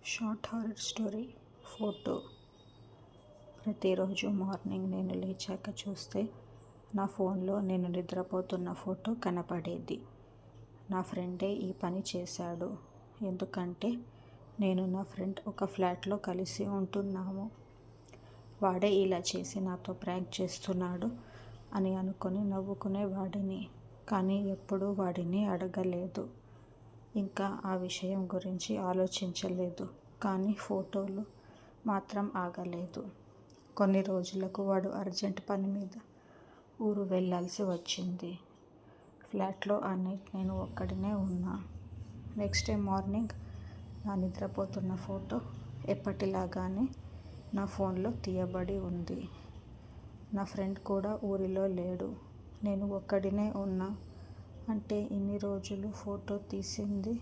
Short horror story photo. ప్రతిరోజు morning నేను లేచాక చూస్తే నా ఫోన్లో నేను నిద్రపోతున్న ఫోటో కనపడేది. నా ఫ్రెండే ఈ పని చేశాడు. ఎందుకంటే నేను నా ఫ్రెండ్ ఒక ఫ్లాట్లో కలిసి ఉంటున్నాము. వాడే ఇలా చేసి నాతో ప్రాంక్ చేస్తున్నాడు అని అనుకొని నవ్వుకునేవాడిని. కానీ ఎప్పుడూ వాడిని అడగలేదు, ఇంకా ఆ విషయం గురించి ఆలోచించలేదు. కానీ ఫోటోలు మాత్రం ఆగలేదు. కొన్ని రోజులకు వాడు అర్జెంట్ పని మీద ఊరు వెళ్ళాల్సి వచ్చింది. ఫ్లాట్లో ఆ నైట్ నేను ఒక్కడినే ఉన్నా. నెక్స్ట్ డే మార్నింగ్ నా నిద్రపోతున్న ఫోటో ఎప్పటిలాగానే నా ఫోన్లో తీయబడి ఉంది. నా ఫ్రెండ్ కూడా ఊరిలో లేడు. నేను ఒక్కడినే ఉన్నా. అంటే ఇన్ని రోజులు ఫోటో తీసింది